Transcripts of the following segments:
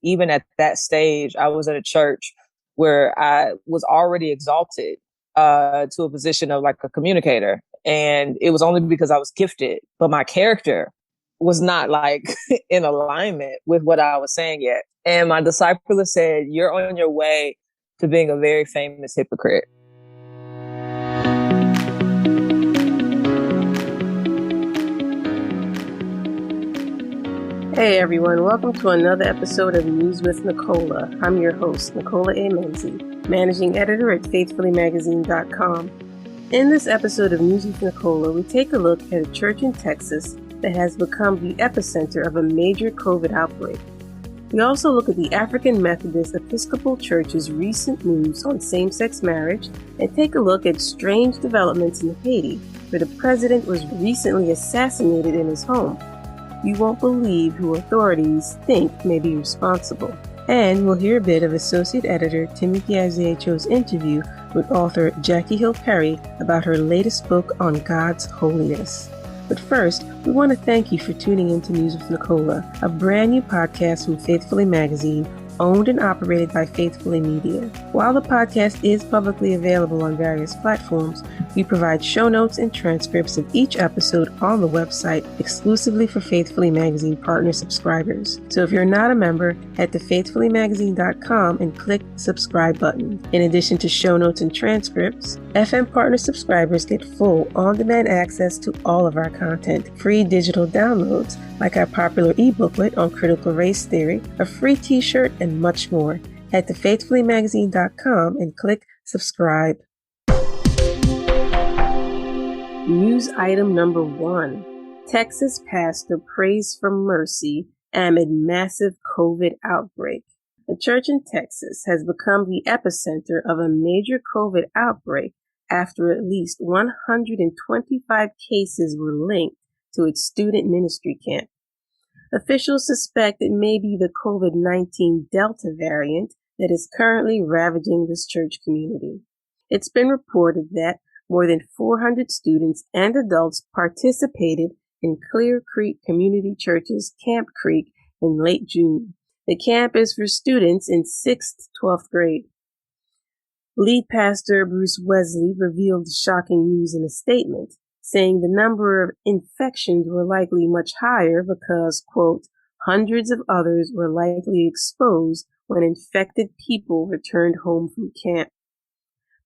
even at that stage, I was at a church where I was already exalted to a position of like a communicator. And it was only because I was gifted, but my character was not like in alignment with what I was saying yet. And my discipler said, "You're on your way to being a very famous hypocrite." Hey everyone, welcome to another episode of News with Nicola. I'm your host, Nicola AME, managing editor at faithfullymagazine.com. In this episode of News with Nicola, we take a look at a church in Texas that has become the epicenter of a major COVID outbreak. We also look at the African Methodist Episcopal Church's recent moves on same-sex marriage and take a look at strange developments in Haiti, where the president was recently assassinated in his home. You won't believe who authorities think may be responsible. And we'll hear a bit of Associate Editor Timothy Isaiah Cho's interview with author Jackie Hill Perry about her latest book on God's holiness. But first, we want to thank you for tuning in to News with Nicola, a brand new podcast from Faithfully Magazine, owned and operated by Faithfully Media. While the podcast is publicly available on various platforms, we provide show notes and transcripts of each episode on the website exclusively for Faithfully Magazine partner subscribers. So if you're not a member, head to faithfullymagazine.com and click the subscribe button. In addition to show notes and transcripts, FM partner subscribers get full on-demand access to all of our content, free digital downloads like our popular e-booklet on critical race theory, a free t-shirt, and much more. Head to faithfullymagazine.com and click subscribe. News item number 1. Texas pastor prays for mercy amid massive COVID outbreak. A church in Texas has become the epicenter of a major COVID outbreak after at least 125 cases were linked to its student ministry camp. Officials suspect it may be the COVID-19 Delta variant that is currently ravaging this church community. It's been reported that more than 400 students and adults participated in Clear Creek Community Church's Camp Creek in late June. The camp is for students in 6th to 12th grade. Lead pastor Bruce Wesley revealed the shocking news in a statement, saying the number of infections were likely much higher because, quote, hundreds of others were likely exposed when infected people returned home from camp.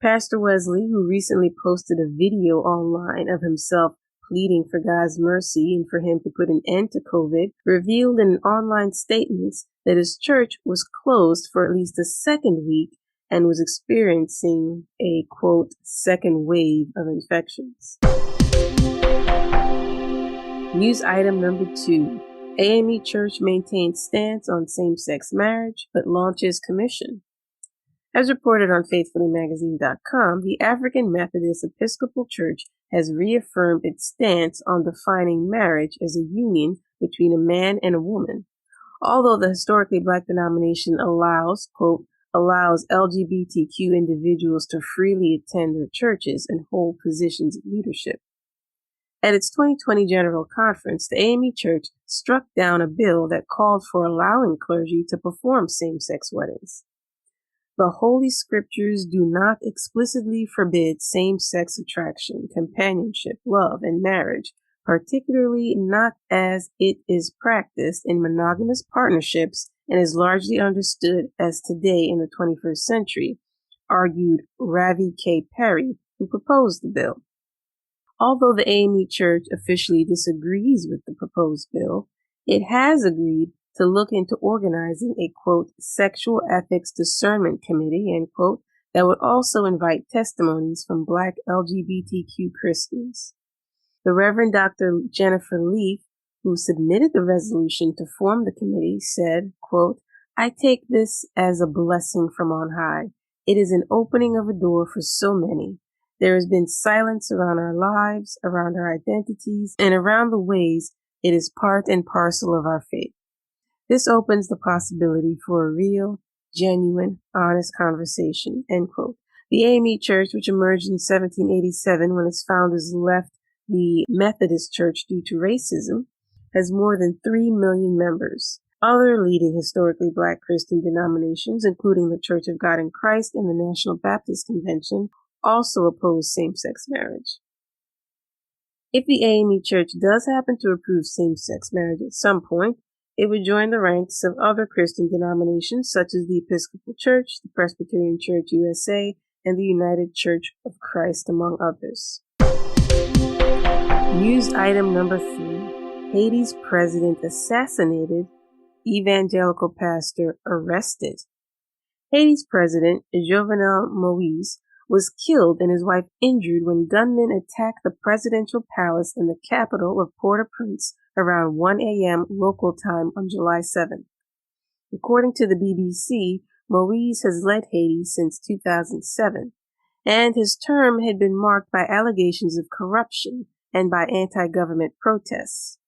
Pastor Wesley, who recently posted a video online of himself pleading for God's mercy and for him to put an end to COVID, revealed in an online statement that his church was closed for at least a second week and was experiencing a, quote, second wave of infections. News item number 2. AME Church maintains stance on same-sex marriage, but launches commission. As reported on faithfullymagazine.com, the African Methodist Episcopal Church has reaffirmed its stance on defining marriage as a union between a man and a woman. Although the historically Black denomination allows LGBTQ individuals to freely attend their churches and hold positions of leadership. At its 2020 General Conference, the AME Church struck down a bill that called for allowing clergy to perform same-sex weddings. The Holy Scriptures do not explicitly forbid same-sex attraction, companionship, love, and marriage, particularly not as it is practiced in monogamous partnerships and is largely understood as today in the 21st century, argued Ravi K. Perry, who proposed the bill. Although the AME Church officially disagrees with the proposed bill, it has agreed to look into organizing a, quote, sexual ethics discernment committee, end quote, that would also invite testimonies from Black LGBTQ Christians. The Reverend Dr. Jennifer Leaf, who submitted the resolution to form the committee, said, quote, I take this as a blessing from on high. It is an opening of a door for so many. There has been silence around our lives, around our identities, and around the ways it is part and parcel of our faith. This opens the possibility for a real, genuine, honest conversation, end quote. The AME Church, which emerged in 1787 when its founders left the Methodist Church due to racism, has more than 3 million members. Other leading historically Black Christian denominations, including the Church of God in Christ and the National Baptist Convention, also oppose same-sex marriage. If the AME Church does happen to approve same-sex marriage at some point, it would join the ranks of other Christian denominations such as the Episcopal Church, the Presbyterian Church USA, and the United Church of Christ, among others. News item number 3. Haiti's president assassinated, evangelical pastor arrested. Haiti's president, Jovenel Moïse, was killed and his wife injured when gunmen attacked the presidential palace in the capital of Port-au-Prince around 1 a.m. local time on July 7th. According to the BBC, Moïse has led Haiti since 2007, and his term had been marked by allegations of corruption and by anti-government protests.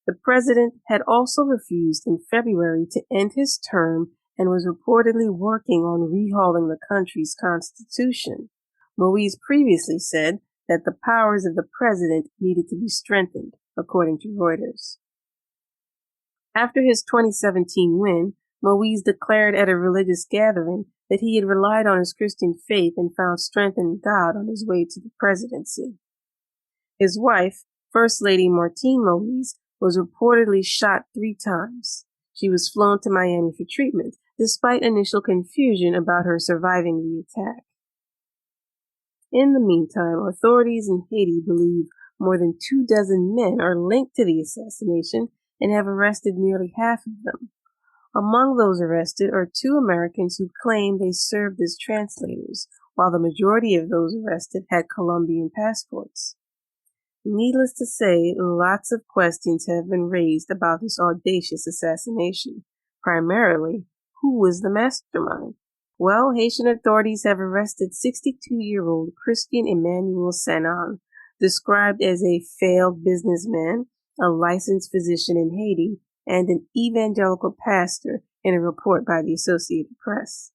The president had also refused in February to end his term and was reportedly working on rehauling the country's constitution. Moïse previously said that the powers of the president needed to be strengthened, according to Reuters. After his 2017 win, Moïse declared at a religious gathering that he had relied on his Christian faith and found strength in God on his way to the presidency. His wife, First Lady Martine Moïse, was reportedly shot 3 times. She was flown to Miami for treatment, despite initial confusion about her surviving the attack. In the meantime, authorities in Haiti believe more than 24 men are linked to the assassination and have arrested nearly half of them. Among those arrested are 2 Americans who claim they served as translators, while the majority of those arrested had Colombian passports. Needless to say, lots of questions have been raised about this audacious assassination. Primarily, who was the mastermind? Well, Haitian authorities have arrested 62-year-old Christian Emmanuel Sanon, described as a failed businessman, a licensed physician in Haiti, and an evangelical pastor in a report by the Associated Press.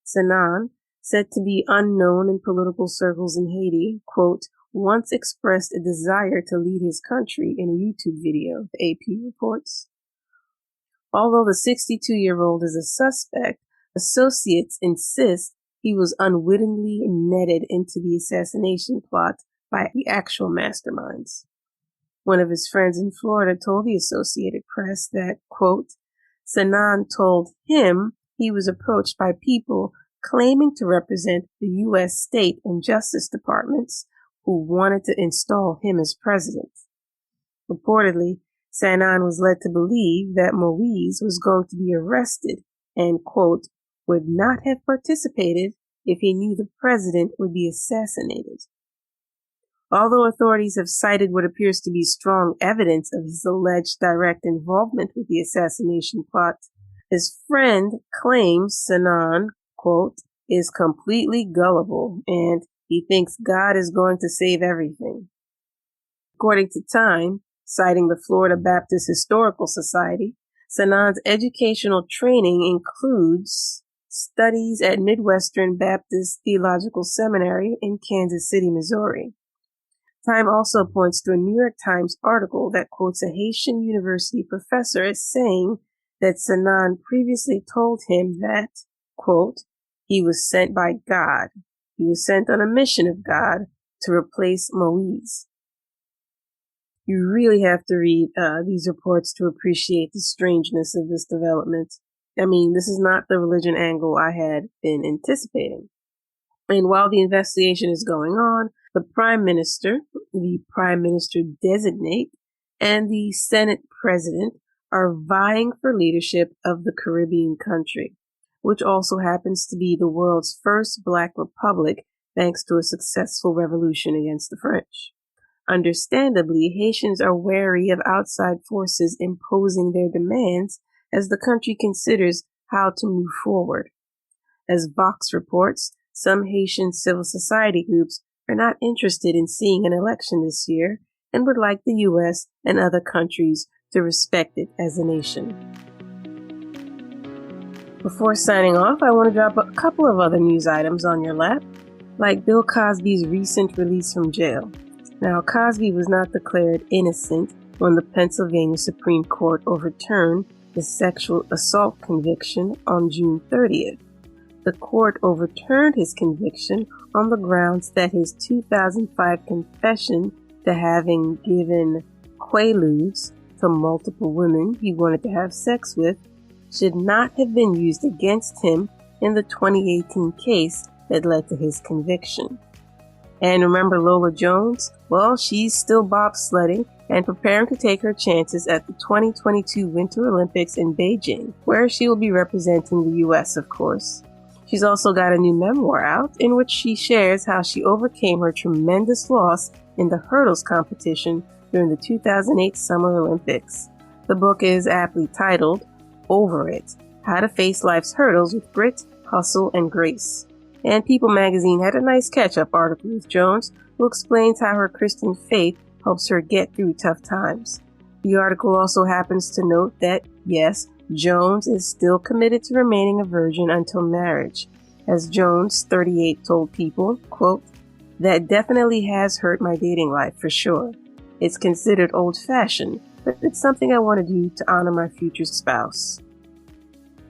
Sanon, said to be unknown in political circles in Haiti, quote, once expressed a desire to lead his country in a YouTube video, the AP reports. Although the 62-year-old is a suspect, associates insist he was unwittingly netted into the assassination plot by the actual masterminds. One of his friends in Florida told the Associated Press that, quote, Sanon told him he was approached by people claiming to represent the U.S. State and Justice Departments who wanted to install him as president. Reportedly, Sanon was led to believe that Moïse was going to be arrested and, quote, would not have participated if he knew the president would be assassinated. Although authorities have cited what appears to be strong evidence of his alleged direct involvement with the assassination plot, his friend claims Sanon, quote, is completely gullible and he thinks God is going to save everything. According to Time, citing the Florida Baptist Historical Society, Sanon's educational training includes studies at Midwestern Baptist Theological Seminary in Kansas City, Missouri. Time also points to a New York Times article that quotes a Haitian University professor as saying that Sanon previously told him that, quote, he was sent by God. He was sent on a mission of God to replace Moïse. You really have to read these reports to appreciate the strangeness of this development. I mean, this is not the religion angle I had been anticipating. And while the investigation is going on, the Prime Minister, the Prime Minister designate, and the Senate President are vying for leadership of the Caribbean country, which also happens to be the world's first Black republic thanks to a successful revolution against the French. Understandably, Haitians are wary of outside forces imposing their demands as the country considers how to move forward. As Vox reports, some Haitian civil society groups are not interested in seeing an election this year and would like the U.S. and other countries to respect it as a nation. Before signing off, I want to drop a couple of other news items on your lap, like Bill Cosby's recent release from jail. Now, Cosby was not declared innocent when the Pennsylvania Supreme Court overturned his sexual assault conviction on June 30th. The court overturned his conviction on the grounds that his 2005 confession to having given quaaludes to multiple women he wanted to have sex with should not have been used against him in the 2018 case that led to his conviction. And remember Lola Jones? Well, she's still bobsledding and preparing to take her chances at the 2022 Winter Olympics in Beijing, where she will be representing the U.S., of course. She's also got a new memoir out in which she shares how she overcame her tremendous loss in the hurdles competition during the 2008 Summer Olympics. The book is aptly titled, Over It, How to Face Life's Hurdles with Grit, Hustle, and Grace. And People magazine had a nice catch-up article with Jones, who explains how her Christian faith helps her get through tough times. The article also happens to note that, yes, Jones is still committed to remaining a virgin until marriage. As Jones, 38, told People, quote, "That definitely has hurt my dating life for sure. It's considered old-fashioned, but it's something I want to do to honor my future spouse."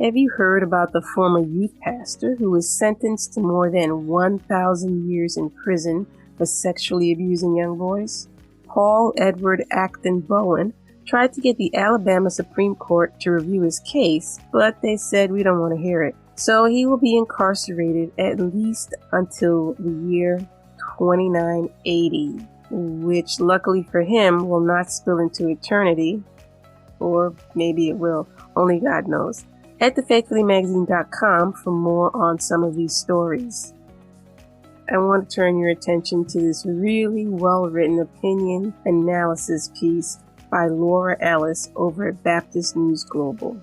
Have you heard about the former youth pastor who was sentenced to more than 1,000 years in prison for sexually abusing young boys? Paul Edward Acton Bowen tried to get the Alabama Supreme Court to review his case, but they said we don't want to hear it. So he will be incarcerated at least until the year 2980, which luckily for him will not spill into eternity. Or maybe it will, only God knows. Head to faithfullymagazine.com for more on some of these stories. I want to turn your attention to this really well-written opinion analysis piece by Laura Ellis over at Baptist News Global.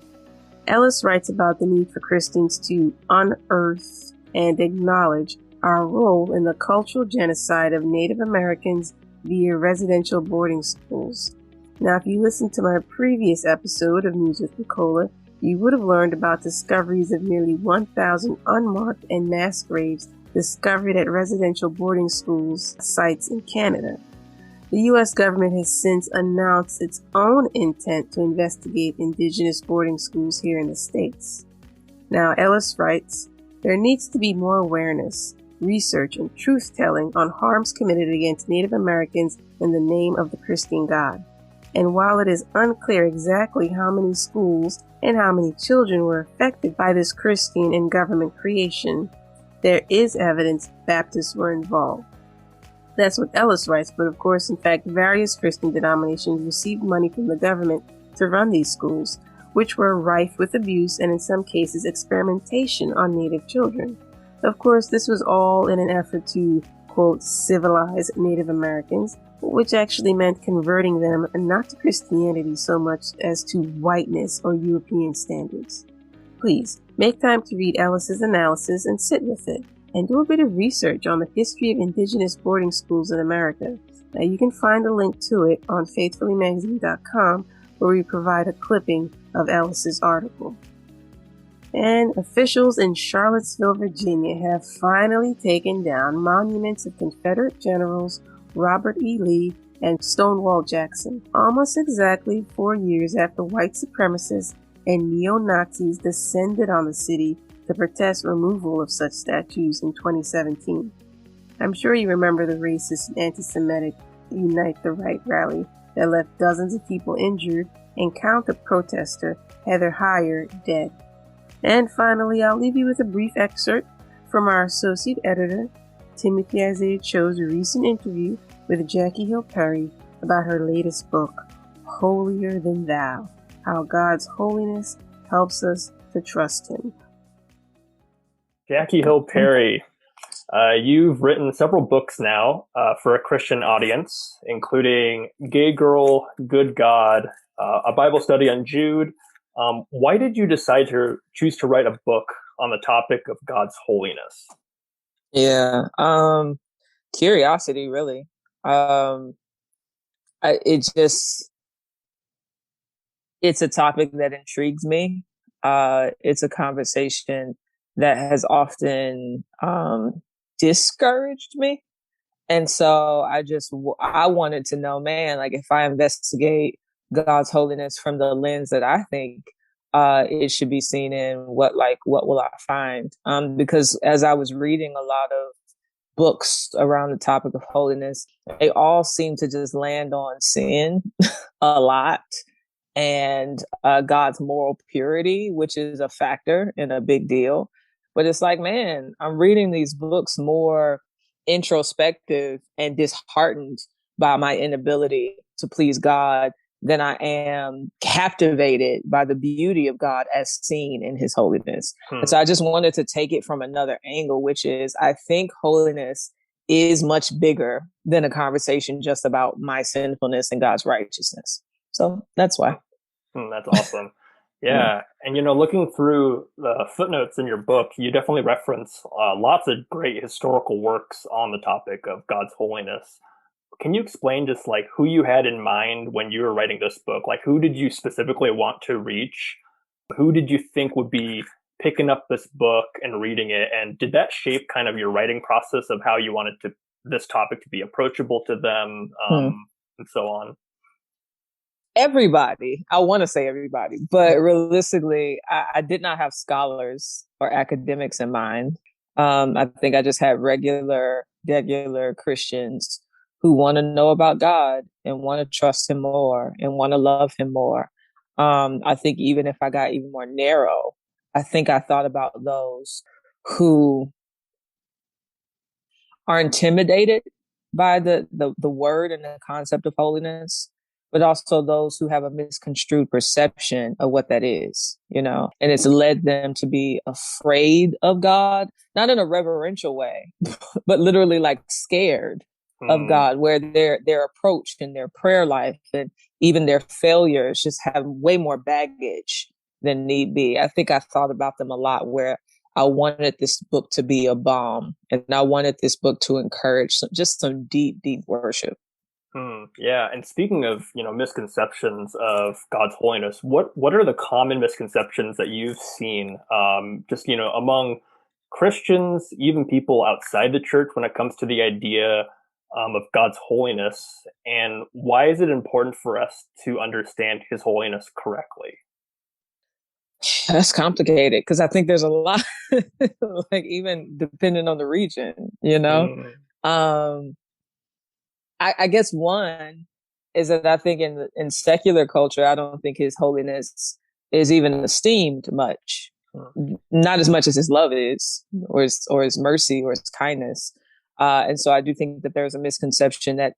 Ellis writes about the need for Christians to unearth and acknowledge our role in the cultural genocide of Native Americans via residential boarding schools. Now, if you listened to my previous episode of News with Nicola, you would have learned about discoveries of nearly 1,000 unmarked and mass graves discovered at residential boarding schools sites in Canada. The U.S. government has since announced its own intent to investigate indigenous boarding schools here in the States. Now, Ellis writes, there needs to be more awareness, research, and truth-telling on harms committed against Native Americans in the name of the Christian God. And while it is unclear exactly how many schools and how many children were affected by this Christian and government creation, there is evidence Baptists were involved. That's what Ellis writes, but of course, in fact, various Christian denominations received money from the government to run these schools, which were rife with abuse and in some cases experimentation on Native children. Of course, this was all in an effort to, quote, civilize Native Americans, which actually meant converting them not to Christianity so much as to whiteness or European standards. Please, make time to read Ellis's analysis and sit with it, and do a bit of research on the history of indigenous boarding schools in America. Now, you can find a link to it on faithfullymagazine.com, where we provide a clipping of Ellis's article. And officials in Charlottesville, Virginia have finally taken down monuments of Confederate generals Robert E. Lee and Stonewall Jackson, almost exactly 4 years after white supremacists and neo-Nazis descended on the city to protest removal of such statues in 2017. I'm sure you remember the racist and anti-Semitic Unite the Right rally that left dozens of people injured and counter-protester Heather Heyer dead. And finally, I'll leave you with a brief excerpt from our associate editor, Timothy Isaiah Cho's recent interview with Jackie Hill Perry about her latest book, Holier Than Thou, How God's Holiness Helps Us to Trust Him. Jackie Hill Perry, you've written several books now for a Christian audience, including Gay Girl, Good God, a Bible study on Jude. Why did you decide to choose to write a book on the topic of God's holiness? Yeah, curiosity, really. It's a topic that intrigues me. It's a conversation that has often discouraged me. And so I wanted to know, man, like if I investigate God's holiness from the lens that I think it should be seen in what will I find? Because as I was reading a lot of books around the topic of holiness, they all seem to just land on sin a lot and God's moral purity, which is a factor and a big deal. But it's like, man, I'm reading these books more introspective and disheartened by my inability to please God than I am captivated by the beauty of God as seen in his holiness. And so I just wanted to take it from another angle, which is I think holiness is much bigger than a conversation just about my sinfulness and God's righteousness. So that's why. That's awesome. Yeah. And, looking through the footnotes in your book, you definitely reference lots of great historical works on the topic of God's holiness. Can you explain just like who you had in mind when you were writing this book? Like, who did you specifically want to reach? Who did you think would be picking up this book and reading it? And did that shape kind of your writing process of how you wanted this topic to be approachable to them, and so on? Everybody. I want to say everybody, but realistically, I did not have scholars or academics in mind. I think I just had regular Christians who want to know about God and want to trust him more and want to love him more. I think even if I got even more narrow, I think I thought about those who are intimidated by the word and the concept of holiness, but also those who have a misconstrued perception of what that is, and it's led them to be afraid of God, not in a reverential way, but literally like scared of God, where their approach and their prayer life and even their failures just have way more baggage than need be. I think I thought about them a lot, where I wanted this book to be a balm, and I wanted this book to encourage some deep, deep worship. Yeah. And speaking of, misconceptions of God's holiness, what are the common misconceptions that you've seen, just, among Christians, even people outside the church, when it comes to the idea of God's holiness? And why is it important for us to understand his holiness correctly? That's complicated because I think there's a lot, like even depending on the region, I guess one is that I think in secular culture, I don't think his holiness is even esteemed much, not as much as his love is, or his mercy, or his kindness. And so I do think that there's a misconception that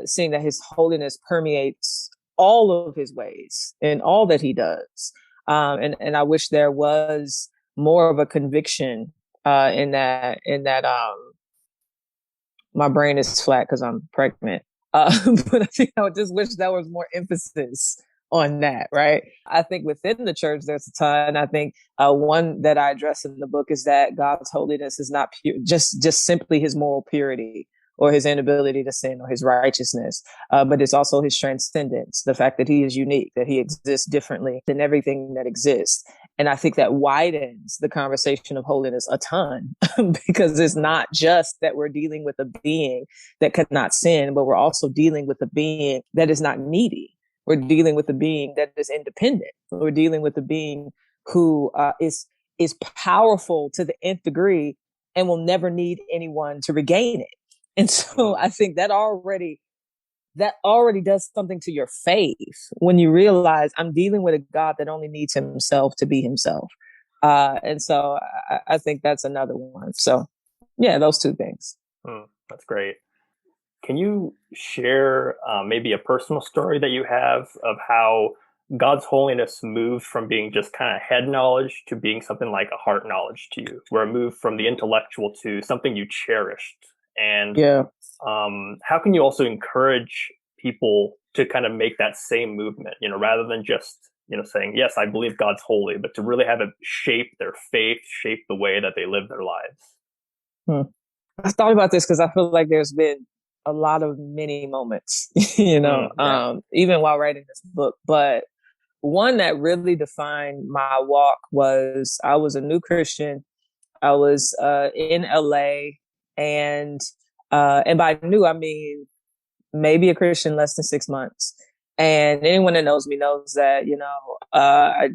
seeing that his holiness permeates all of his ways and all that he does. And I wish there was more of a conviction in that. My brain is flat because I'm pregnant. But I think I would just wish there was more emphasis on that, right? I think within the church, there's a ton. I think one that I address in the book is that God's holiness is not pure, just simply his moral purity or his inability to sin or his righteousness, but it's also his transcendence, the fact that he is unique, that he exists differently than everything that exists. And I think that widens the conversation of holiness a ton because it's not just that we're dealing with a being that cannot sin, but we're also dealing with a being that is not needy. We're dealing with a being that is independent. We're dealing with a being who is powerful to the nth degree and will never need anyone to regain it. And so I think that already does something to your faith when you realize I'm dealing with a God that only needs himself to be himself. And so I think that's another one. So yeah, those two things. That's great. Can you share maybe a personal story that you have of how God's holiness moved from being just kind of head knowledge to being something like a heart knowledge to you, where it moved from the intellectual to something you cherished? And how can you also encourage people to kind of make that same movement, rather than just, saying, yes, I believe God's holy, but to really have it shape their faith, shape the way that they live their lives? I thought about this because I feel like there's been a lot of many moments, even while writing this book. But one that really defined my walk was I was a new Christian. I was in LA. And by new, I mean maybe a Christian less than 6 months. And anyone that knows me knows that, I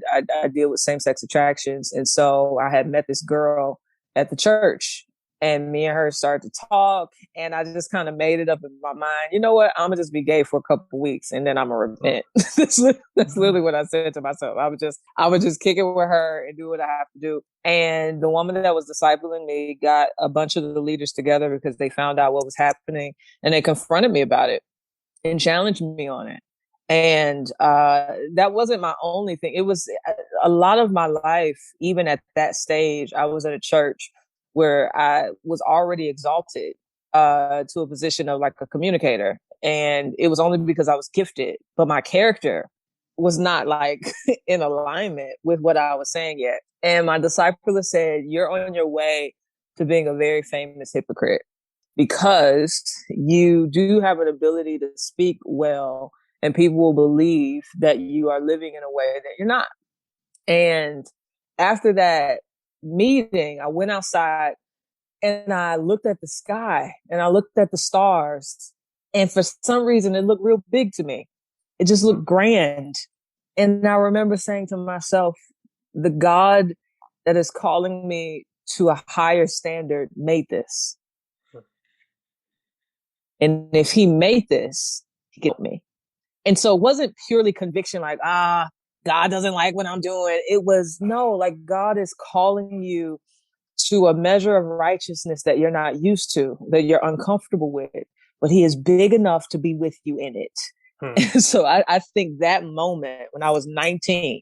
deal with same sex attractions. And so I had met this girl at the church, and me and her started to talk. And I just kind of made it up in my mind, you know what? I'm going to just be gay for a couple of weeks and then I'm going to repent. That's literally what I said to myself. I would just kick it with her and do what I have to do. And the woman that was discipling me got a bunch of the leaders together because they found out what was happening, and they confronted me about it and challenged me on it. And that wasn't my only thing. It was a lot of my life, even at that stage. I was at a church where I was already exalted to a position of like a communicator. And it was only because I was gifted, but my character was not like in alignment with what I was saying yet. And my discipler said, "You're on your way to being a very famous hypocrite, because you do have an ability to speak well and people will believe that you are living in a way that you're not." And after that meeting, I went outside and I looked at the sky and I looked at the stars. And for some reason, it looked real big to me. It just looked grand. And I remember saying to myself, the God that is calling me to a higher standard made this. And if he made this, he get me. And so it wasn't purely conviction like, God doesn't like what I'm doing. It was, no, like God is calling you to a measure of righteousness that you're not used to, that you're uncomfortable with, but he is big enough to be with you in it. And so I think that moment when I was 19,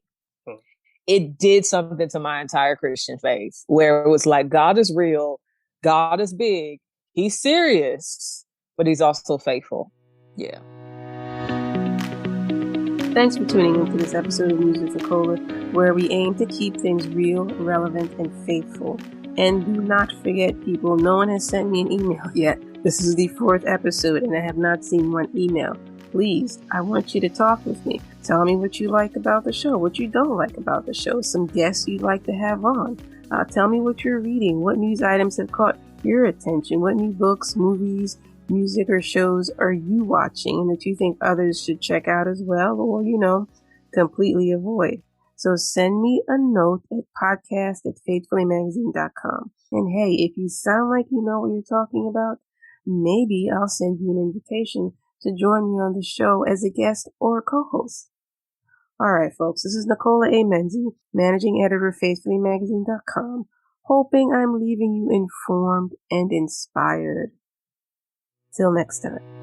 it did something to my entire Christian faith, where it was like, God is real, God is big, he's serious, but he's also faithful. Yeah. Thanks for tuning into this episode of News with Nicola, where we aim to keep things real, relevant, and faithful. And do not forget, people, no one has sent me an email yet. This is the 4th episode, and I have not seen one email. Please, I want you to talk with me. Tell me what you like about the show, what you don't like about the show, some guests you'd like to have on. Tell me what you're reading, what news items have caught your attention, what new books, movies, music, or shows are you watching and that you think others should check out as well, or, completely avoid. So send me a note at podcast@faithfullymagazine.com. And hey, if you sound like you know what you're talking about, maybe I'll send you an invitation to join me on the show as a guest or co-host. All right, folks, this is Nicola AME, managing editor of faithfullymagazine.com, hoping I'm leaving you informed and inspired. Till next time.